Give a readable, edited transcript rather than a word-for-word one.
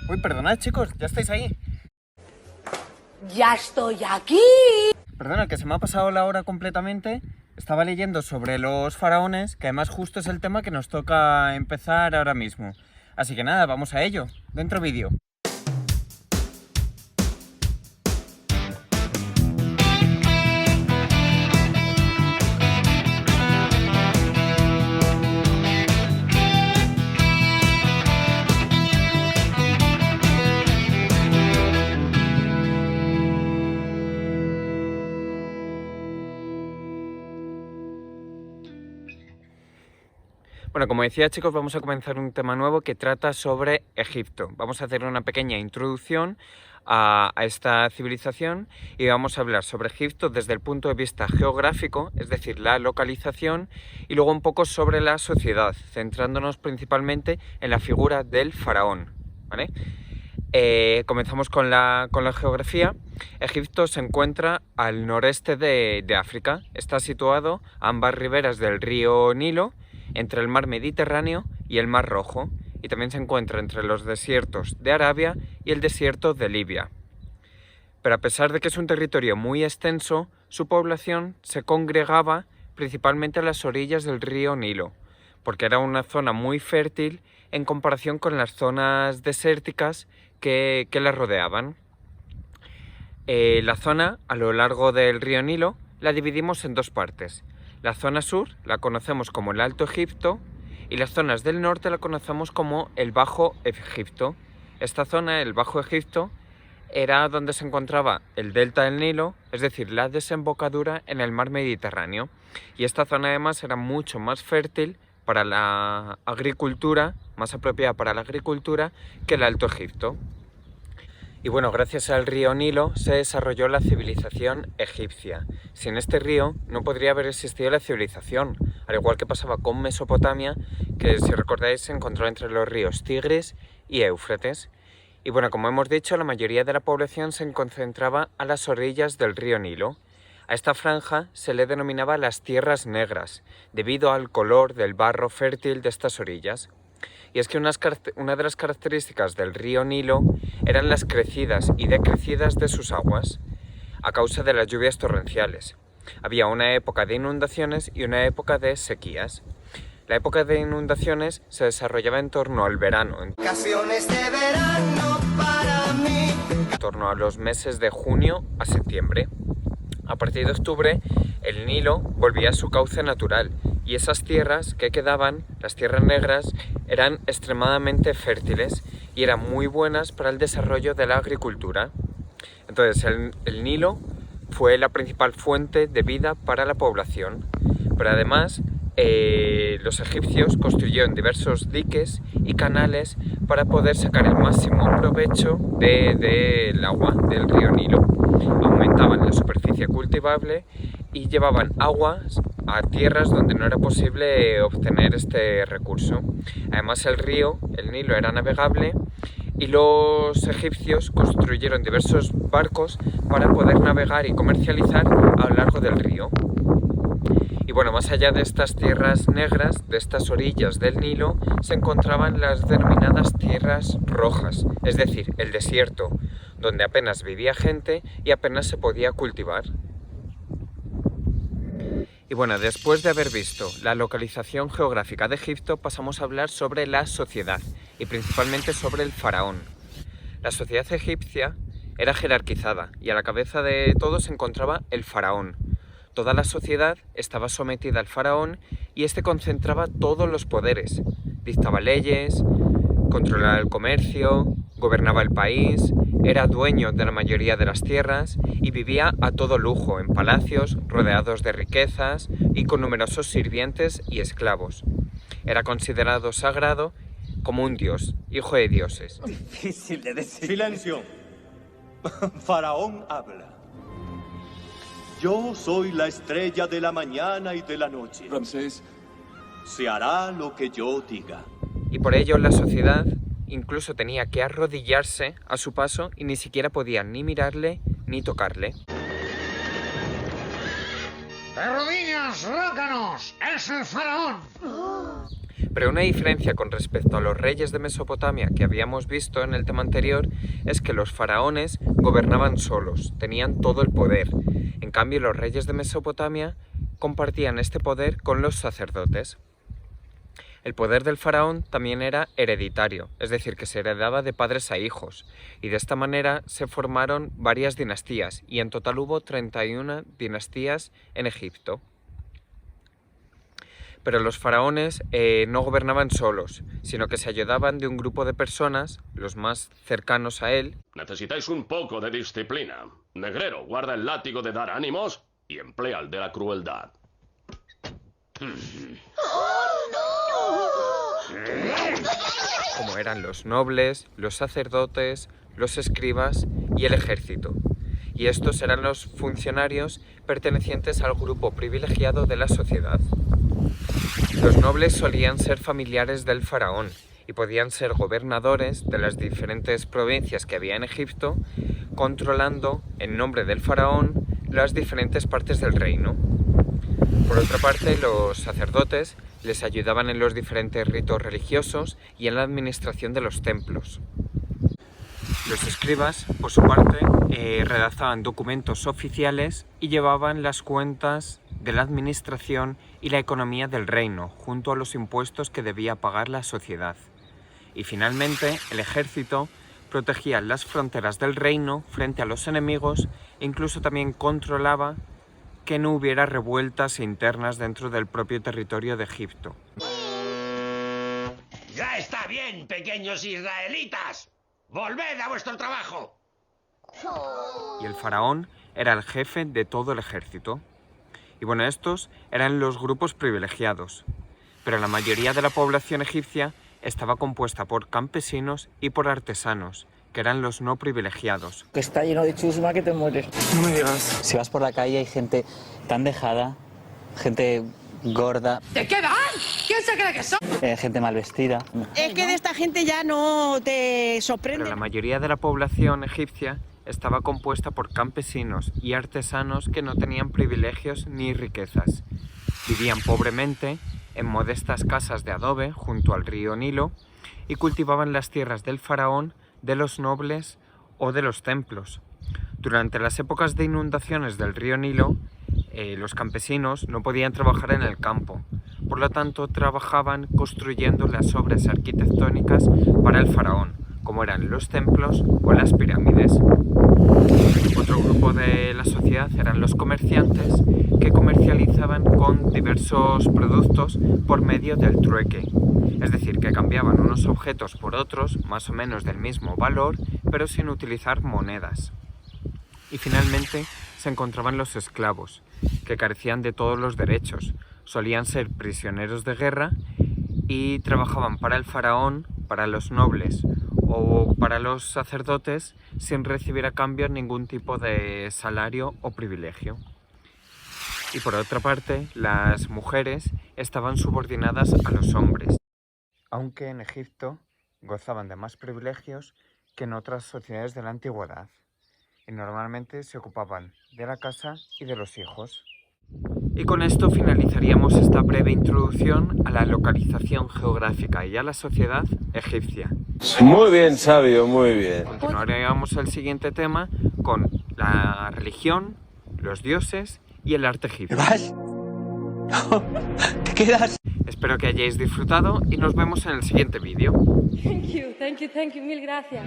Uy, perdonad chicos, ya estáis ahí. ¡Ya estoy aquí! Perdona, que se me ha pasado la hora completamente. Estaba leyendo sobre los faraones, que además justo es el tema que nos toca empezar ahora mismo. Así que nada, vamos a ello. Dentro vídeo. Bueno, como decía chicos, vamos a comenzar un tema nuevo que trata sobre Egipto. Vamos a hacer una pequeña introducción a esta civilización y vamos a hablar sobre Egipto desde el punto de vista geográfico, es decir, la localización, y luego un poco sobre la sociedad, centrándonos principalmente en la figura del faraón, ¿vale? Comenzamos con la geografía. Egipto se encuentra al noreste de África. Está situado a ambas riberas del río Nilo, entre el mar Mediterráneo y el mar Rojo, y también se encuentra entre los desiertos de Arabia y el desierto de Libia. Pero a pesar de que es un territorio muy extenso, su población se congregaba principalmente a las orillas del río Nilo, porque era una zona muy fértil en comparación con las zonas desérticas que la rodeaban. La zona a lo largo del río Nilo la dividimos en dos partes. La zona sur la conocemos como el Alto Egipto y las zonas del norte la conocemos como el Bajo Egipto. Esta zona, el Bajo Egipto, era donde se encontraba el delta del Nilo, es decir, la desembocadura en el mar Mediterráneo. Y esta zona además era mucho más fértil para la agricultura, más apropiada para la agricultura que el Alto Egipto. Y bueno, gracias al río Nilo se desarrolló la civilización egipcia. Sin este río no podría haber existido la civilización, al igual que pasaba con Mesopotamia, que si recordáis se encontró entre los ríos Tigris y Éufrates. Y bueno, como hemos dicho, la mayoría de la población se concentraba a las orillas del río Nilo. A esta franja se le denominaba las tierras negras, debido al color del barro fértil de estas orillas. Y es que una de las características del río Nilo eran las crecidas y decrecidas de sus aguas a causa de las lluvias torrenciales. Había una época de inundaciones y una época de sequías. La época de inundaciones se desarrollaba en torno al verano, en torno a los meses de junio a septiembre. A partir de octubre, el Nilo volvía a su cauce natural y esas tierras que quedaban, las tierras negras, eran extremadamente fértiles y eran muy buenas para el desarrollo de la agricultura. Entonces el Nilo fue la principal fuente de vida para la población, pero además los egipcios construyeron diversos diques y canales para poder sacar el máximo provecho del agua del río Nilo. Aumentaban la superficie cultivable y llevaban aguas a tierras donde no era posible obtener este recurso. Además el Nilo era navegable y los egipcios construyeron diversos barcos para poder navegar y comercializar a lo largo del río. Y bueno, más allá de estas tierras negras, de estas orillas del Nilo, se encontraban las denominadas tierras rojas, es decir, el desierto, donde apenas vivía gente y apenas se podía cultivar. Y bueno, después de haber visto la localización geográfica de Egipto, pasamos a hablar sobre la sociedad y principalmente sobre el faraón. La sociedad egipcia era jerarquizada y a la cabeza de todo se encontraba el faraón. Toda la sociedad estaba sometida al faraón y este concentraba todos los poderes. Dictaba leyes, controlaba el comercio, gobernaba el país, era dueño de la mayoría de las tierras y vivía a todo lujo en palacios rodeados de riquezas y con numerosos sirvientes y esclavos. Era considerado sagrado como un dios, hijo de dioses. Difícil de decir. Silencio. Faraón habla. Yo soy la estrella de la mañana y de la noche. Ramsés. Se hará lo que yo diga. Y por ello la sociedad incluso tenía que arrodillarse a su paso y ni siquiera podía ni mirarle ni tocarle. ¡De rodillas, rácanos! ¡Es el faraón! Pero una diferencia con respecto a los reyes de Mesopotamia que habíamos visto en el tema anterior es que los faraones gobernaban solos, tenían todo el poder. En cambio, los reyes de Mesopotamia compartían este poder con los sacerdotes. El poder del faraón también era hereditario, es decir, que se heredaba de padres a hijos, y de esta manera se formaron varias dinastías, y en total hubo 31 dinastías en Egipto. Pero los faraones no gobernaban solos, sino que se ayudaban de un grupo de personas, los más cercanos a él. Necesitáis un poco de disciplina. Negrero, guarda el látigo de dar ánimos y emplea el de la crueldad. Como eran los nobles, los sacerdotes, los escribas y el ejército. Y estos eran los funcionarios pertenecientes al grupo privilegiado de la sociedad. Los nobles solían ser familiares del faraón y podían ser gobernadores de las diferentes provincias que había en Egipto, controlando en nombre del faraón las diferentes partes del reino. Por otra parte, los sacerdotes les ayudaban en los diferentes ritos religiosos y en la administración de los templos. Los escribas, por su parte, redactaban documentos oficiales y llevaban las cuentas de la administración y la economía del reino, junto a los impuestos que debía pagar la sociedad. Y finalmente, el ejército protegía las fronteras del reino frente a los enemigos e incluso también controlaba que no hubiera revueltas internas dentro del propio territorio de Egipto. ¡Ya está bien, pequeños israelitas! ¡Volved a vuestro trabajo! Y el faraón era el jefe de todo el ejército. Y bueno, estos eran los grupos privilegiados. Pero la mayoría de la población egipcia estaba compuesta por campesinos y por artesanos, que eran los no privilegiados. Que está lleno de chusma que te mueres. No me digas. Si vas por la calle hay gente tan dejada, gente gorda, ¿De qué van? ¿Quién se cree que son? gente mal vestida. Es que de esta gente ya no te sorprende. Pero la mayoría de la población egipcia estaba compuesta por campesinos y artesanos que no tenían privilegios ni riquezas. Vivían pobremente en modestas casas de adobe junto al río Nilo y cultivaban las tierras del faraón, de los nobles o de los templos. Durante las épocas de inundaciones del río Nilo, los campesinos no podían trabajar en el campo, por lo tanto trabajaban construyendo las obras arquitectónicas para el faraón, como eran los templos o las pirámides. Otro grupo de la sociedad eran los comerciantes, que comercializaban con diversos productos por medio del trueque, es decir, que cambiaban unos objetos por otros, más o menos del mismo valor, pero sin utilizar monedas. Y finalmente se encontraban los esclavos, que carecían de todos los derechos, solían ser prisioneros de guerra y trabajaban para el faraón, para los nobles o para los sacerdotes sin recibir a cambio ningún tipo de salario o privilegio. Y por otra parte, las mujeres estaban subordinadas a los hombres, aunque en Egipto gozaban de más privilegios que en otras sociedades de la antigüedad, y normalmente se ocupaban de la casa y de los hijos. Y con esto finalizaríamos esta breve introducción a la localización geográfica y a la sociedad egipcia. Muy bien, sabio, muy bien. Continuaremos el siguiente tema con la religión, los dioses y el arte egipcio. ¿Te vas? ¿Te quedas? Espero que hayáis disfrutado y nos vemos en el siguiente vídeo. Thank you, mil gracias.